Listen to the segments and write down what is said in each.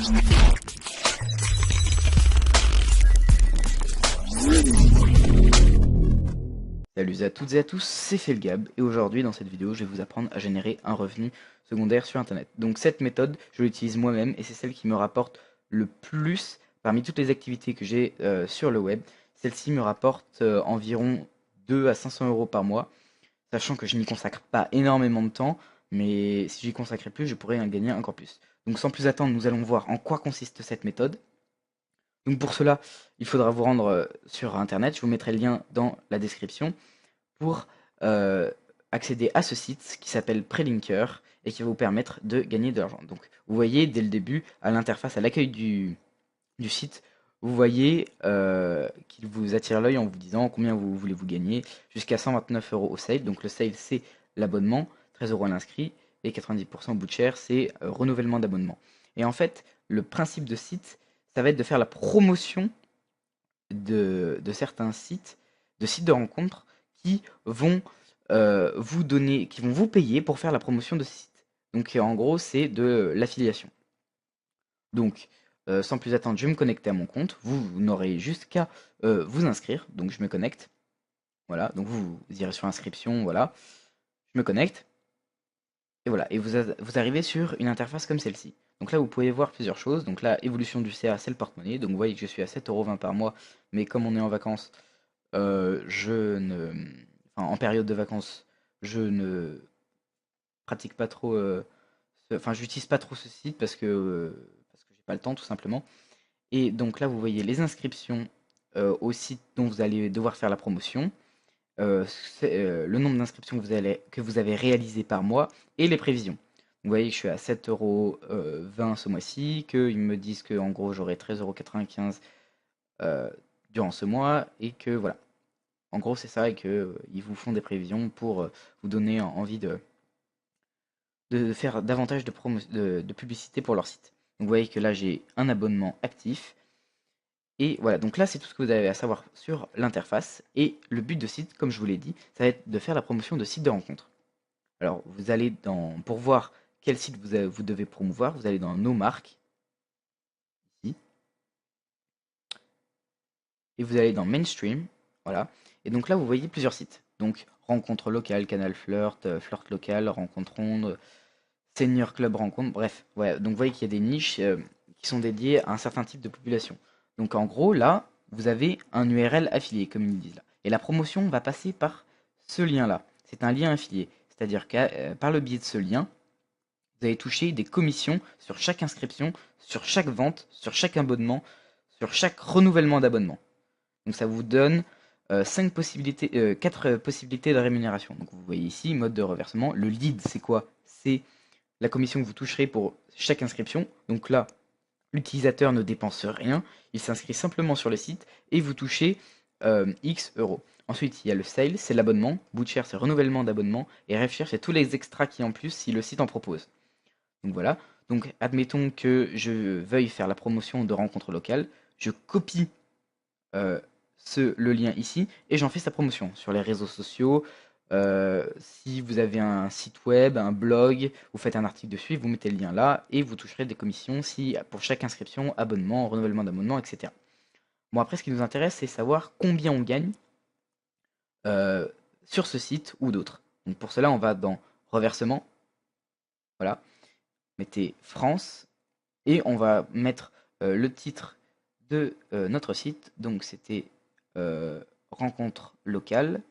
Salut à toutes et à tous, c'est Felgab et aujourd'hui dans cette vidéo je vais vous apprendre à générer un revenu secondaire sur internet. Donc cette méthode je l'utilise moi-même et c'est celle qui me rapporte le plus parmi toutes les activités que j'ai sur le web. Celle-ci me rapporte environ 2 à 500 euros par mois, sachant que je n'y consacre pas énormément de temps, mais si j'y consacrais plus je pourrais en gagner encore plus. Donc sans plus attendre, nous allons voir en quoi consiste cette méthode. Donc pour cela, il faudra vous rendre sur internet, je vous mettrai le lien dans la description pour accéder à ce site qui s'appelle Prelinker et qui va vous permettre de gagner de l'argent. Donc vous voyez dès le début à l'interface, à l'accueil du site, vous voyez qu'il vous attire l'œil en vous disant combien vous voulez vous gagner, jusqu'à 129 euros au sale. Donc le sale c'est l'abonnement, 13 euros à l'inscrit et 90% au bout de chair c'est renouvellement d'abonnement. Et en fait le principe de site ça va être de faire la promotion de certains sites, de sites de rencontres qui vont qui vont vous payer pour faire la promotion de ce site. Donc en gros, c'est de l'affiliation. Donc, sans plus attendre, je vais me connecter à mon compte. Vous n'aurez juste qu'à vous inscrire. Donc je me connecte. Voilà, donc vous irez sur inscription, voilà. Je me connecte. Et voilà, et vous arrivez sur une interface comme celle-ci. Donc là, vous pouvez voir plusieurs choses. Donc là, évolution du CA, c'est le porte-monnaie. Donc vous voyez que je suis à 7,20 € par mois. Mais comme on est en vacances, je ne... Enfin, en période de vacances, je ne pratique pas trop... Enfin, j'utilise pas trop ce site parce que j'ai pas le temps, tout simplement. Et donc là, vous voyez les inscriptions au site dont vous allez devoir faire la promotion. Le nombre d'inscriptions que vous avez réalisé par mois et les prévisions. Vous voyez que je suis à 7,20 € ce mois-ci, qu'ils me disent que en gros j'aurai 13,95 € durant ce mois, et que voilà. En gros c'est ça, et que ils vous font des prévisions pour vous donner envie de faire davantage de publicité pour leur site. Donc vous voyez que là j'ai un abonnement actif. Et voilà, donc là c'est tout ce que vous avez à savoir sur l'interface. Et le but de site, comme je vous l'ai dit, ça va être de faire la promotion de sites de rencontres. Alors vous allez pour voir quel site vous devez promouvoir, vous allez dans nos marques, ici, et vous allez dans Mainstream, voilà. Et donc là vous voyez plusieurs sites. Donc rencontre locale, canal flirt, flirt local, rencontre ronde, senior club rencontre, bref. Ouais, donc vous voyez qu'il y a des niches qui sont dédiées à un certain type de population. Donc en gros là, vous avez un URL affilié, comme ils disent là. Et la promotion va passer par ce lien-là. C'est un lien affilié. C'est-à-dire que par le biais de ce lien, vous allez toucher des commissions sur chaque inscription, sur chaque vente, sur chaque abonnement, sur chaque renouvellement d'abonnement. Donc ça vous donne 4 possibilités de rémunération. Donc vous voyez ici, mode de reversement. Le lead, c'est quoi? C'est la commission que vous toucherez pour chaque inscription. Donc là, l'utilisateur ne dépense rien, il s'inscrit simplement sur le site et vous touchez X euros. Ensuite, il y a le sale, c'est l'abonnement. Bootshare, c'est renouvellement d'abonnement. Et RevShare, c'est tous les extras qui en plus si le site en propose. Donc voilà. Donc admettons que je veuille faire la promotion de rencontres locales. Je copie euh, le lien ici et j'en fais sa promotion sur les réseaux sociaux. Si vous avez un site web, un blog, vous faites un article dessus, vous mettez le lien là et vous toucherez des commissions si pour chaque inscription, abonnement, renouvellement d'abonnement, etc. Bon, après ce qui nous intéresse c'est savoir combien on gagne sur ce site ou d'autres. Donc pour cela on va dans reversement, voilà, mettez France et on va mettre le titre de notre site. Donc c'était rencontre locale.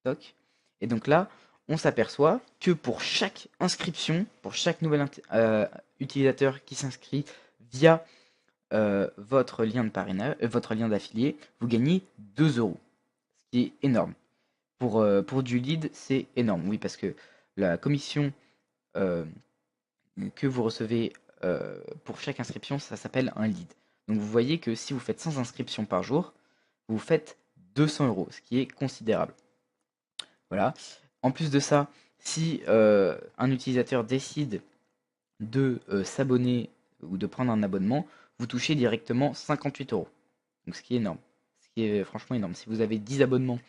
Toc. Et donc là, on s'aperçoit que pour chaque inscription, pour chaque nouvel utilisateur qui s'inscrit via votre lien de parrainage, votre lien d'affilié, vous gagnez 2 euros. Ce qui est énorme. Pour du lead, c'est énorme. Oui, parce que la commission euh, que vous recevez pour chaque inscription, ça s'appelle un lead. Donc vous voyez que si vous faites 100 inscriptions par jour, vous faites 200 euros, ce qui est considérable. Voilà. En plus de ça, si un utilisateur décide de s'abonner ou de prendre un abonnement, vous touchez directement 58 euros. Donc ce qui est énorme. Ce qui est franchement énorme. Si vous avez 10 abonnements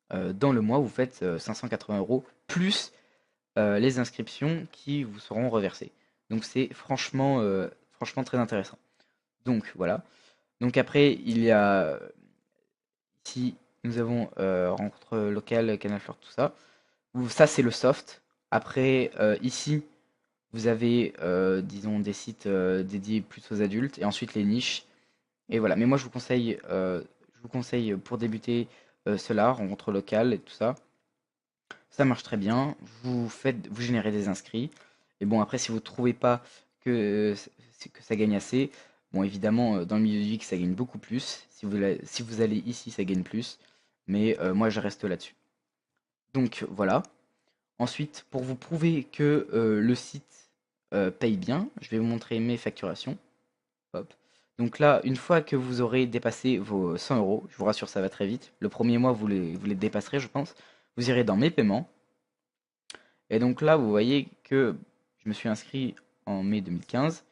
dans le mois, vous faites 580 euros plus les inscriptions qui vous seront reversées. Donc c'est franchement franchement très intéressant. Donc voilà. Donc après, il y a ici, nous avons rencontre locale, Canal Fleur, tout ça. Ça, c'est le soft. Après, ici, vous avez, disons, des sites dédiés plus aux adultes et ensuite les niches. Et voilà. Mais moi, je vous conseille pour débuter cela, rencontre locale et tout ça. Ça marche très bien. Vous générez des inscrits. Et bon, après, si vous ne trouvez pas que, que ça gagne assez, bon, évidemment, dans le milieu du geek, ça gagne beaucoup plus. Si vous allez ici, ça gagne plus. Mais moi, je reste là-dessus. Donc, voilà. Ensuite, pour vous prouver que le site paye bien, je vais vous montrer mes facturations. Hop. Donc là, une fois que vous aurez dépassé vos 100 euros, je vous rassure, ça va très vite. Le premier mois, vous les dépasserez, je pense. Vous irez dans mes paiements. Et donc là, vous voyez que je me suis inscrit en mai 2015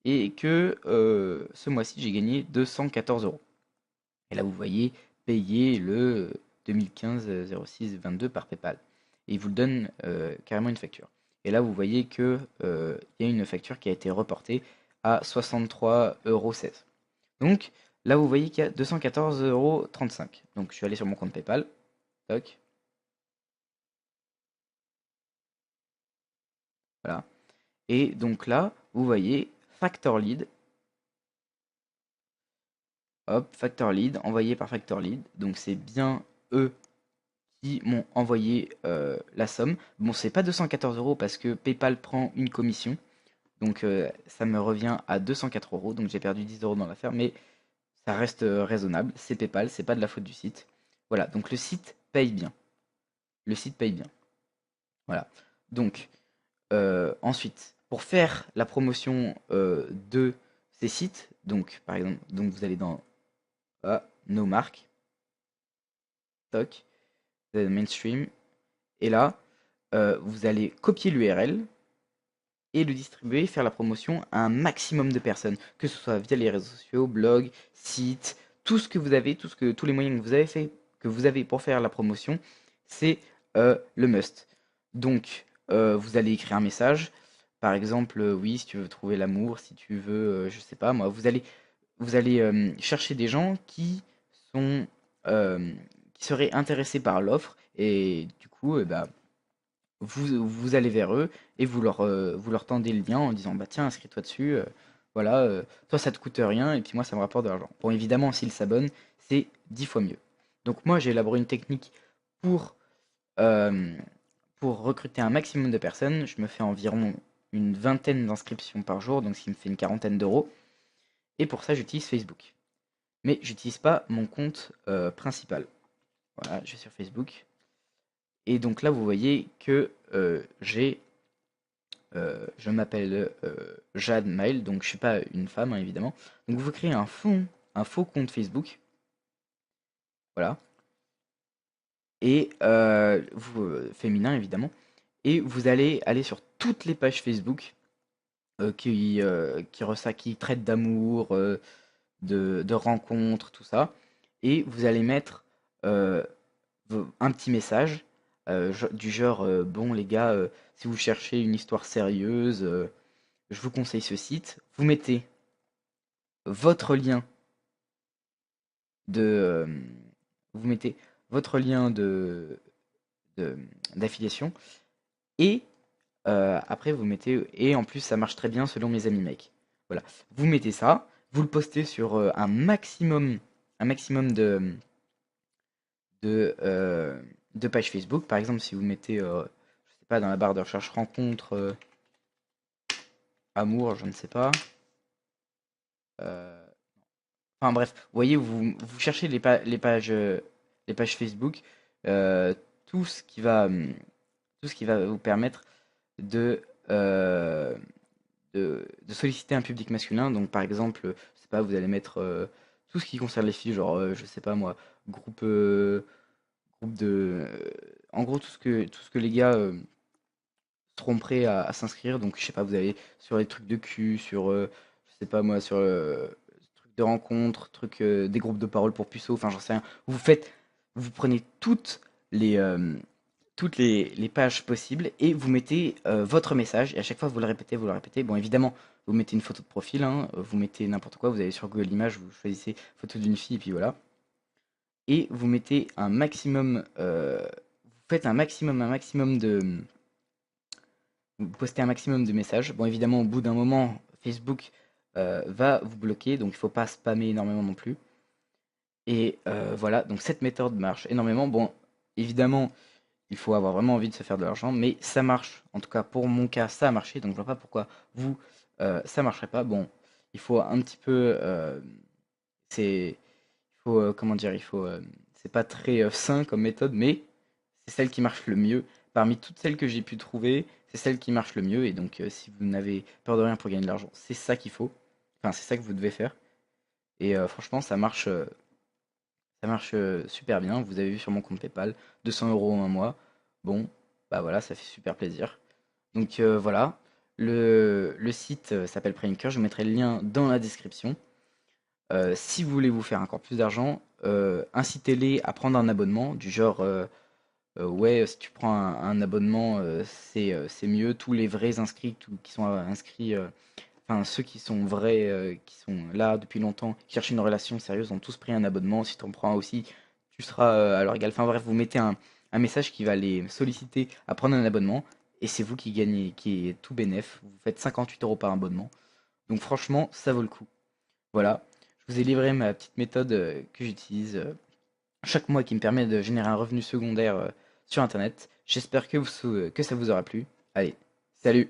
et que ce mois-ci, j'ai gagné 214 euros. Et là, vous voyez payer le 2015 06 22 par PayPal. Et il vous donne carrément une facture. Et là, vous voyez que il y a une facture qui a été reportée à 63,16 €. Donc là, vous voyez qu'il y a 214,35 €. Donc je suis allé sur mon compte PayPal. Toc. Voilà. Et donc là, vous voyez Factor Lead. Hop, Factor Lead, envoyé par Factor Lead. Donc c'est bien eux qui m'ont envoyé la somme. Bon, c'est pas 214 euros parce que PayPal prend une commission. Donc ça me revient à 204 euros. Donc j'ai perdu 10 euros dans l'affaire. Mais ça reste raisonnable. C'est PayPal, c'est pas de la faute du site. Voilà, donc le site paye bien. Le site paye bien. Voilà. Donc ensuite, pour faire la promotion de ces sites, donc par exemple, donc vous allez dans nos marques, toc, mainstream, et là, vous allez copier l'URL et le distribuer, faire la promotion à un maximum de personnes, que ce soit via les réseaux sociaux, blog, site, tout ce que vous avez, tous les moyens que vous avez pour faire la promotion, c'est le must. Donc, vous allez écrire un message, par exemple, oui, si tu veux trouver l'amour, si tu veux, je sais pas moi, vous allez chercher des gens sont, qui seraient intéressés par l'offre, et du coup, bah, vous allez vers eux et vous leur tendez le lien en disant bah tiens inscris-toi dessus, voilà, toi ça te coûte rien et puis moi ça me rapporte de l'argent. Bon évidemment s'ils s'abonnent c'est 10 fois mieux. Donc moi j'ai élaboré une technique pour, euh, pour recruter un maximum de personnes. Je me fais environ une vingtaine d'inscriptions par jour, donc ce qui me fait une quarantaine d'euros. Et pour ça j'utilise Facebook. Mais j'utilise pas mon compte principal. Voilà, je vais sur Facebook. Et donc là vous voyez que je m'appelle Jade Mail, donc je suis pas une femme hein, évidemment. Donc vous créez un faux compte Facebook, voilà, et féminin évidemment, et vous allez aller sur toutes les pages Facebook qui traitent d'amour, de rencontres, tout ça, et vous allez mettre euh, un petit message du genre bon les gars, si vous cherchez une histoire sérieuse, je vous conseille ce site. Vous mettez votre lien de vous mettez votre lien de d'affiliation et après vous mettez et en plus ça marche très bien selon mes amis mecs. Voilà, vous mettez ça, vous le postez sur un maximum de euh, de pages Facebook. Par exemple, si vous mettez je sais pas dans la barre de recherche rencontre amour, je ne sais pas. euh, Enfin bref, vous voyez, vous cherchez les pages Facebook, euh, tout ce qui va, tout ce qui va vous permettre de, euh, de solliciter un public masculin. Donc par exemple, je sais pas, vous allez mettre tout ce qui concerne les filles, genre, je sais pas moi, groupe, groupe de, en gros tout ce que les gars seront prêts à s'inscrire. Donc je sais pas, vous allez sur les trucs de cul, sur, je sais pas moi, sur trucs de rencontres, trucs, des groupes de parole pour puceaux, enfin j'en sais rien. Vous prenez toutes les pages possibles et vous mettez votre message et à chaque fois vous le répétez, vous le répétez. Bon évidemment, Vous mettez une photo de profil, hein, vous mettez n'importe quoi, vous allez sur Google Images, vous choisissez photo d'une fille, et puis voilà. Et vous mettez un maximum, vous faites un maximum de, vous postez un maximum de messages. Bon, évidemment, au bout d'un moment, Facebook va vous bloquer, donc il ne faut pas spammer énormément non plus. Et voilà, donc cette méthode marche énormément. Bon, évidemment, il faut avoir vraiment envie de se faire de l'argent, mais ça marche. En tout cas, pour mon cas, ça a marché, donc je vois pas pourquoi vous, ça marcherait pas. Bon, il faut un petit peu, c'est, il faut, comment dire, c'est pas très sain comme méthode, mais c'est celle qui marche le mieux. Parmi toutes celles que j'ai pu trouver, c'est celle qui marche le mieux. Et donc, si vous n'avez peur de rien pour gagner de l'argent, c'est ça qu'il faut. Enfin, c'est ça que vous devez faire. Et franchement, ça marche super bien. Vous avez vu sur mon compte PayPal, 200 euros en un mois. Bon, bah voilà, ça fait super plaisir. Donc voilà, le site s'appelle Pranker. Je vous mettrai le lien dans la description. Si vous voulez vous faire encore plus d'argent, incitez-les à prendre un abonnement du genre ouais, si tu prends un abonnement, c'est mieux. Tous les vrais inscrits, qui sont inscrits, enfin ceux qui sont vrais, qui sont là depuis longtemps, qui cherchent une relation sérieuse, ont tous pris un abonnement. Si tu en prends un aussi, tu seras à leur égal. Enfin bref, vous mettez un message qui va les solliciter à prendre un abonnement, et c'est vous qui gagnez, qui est tout bénef. Vous faites 58 euros par abonnement. Donc franchement, ça vaut le coup. Voilà, je vous ai livré ma petite méthode que j'utilise chaque mois qui me permet de générer un revenu secondaire sur Internet. J'espère que ça vous aura plu. Allez, salut!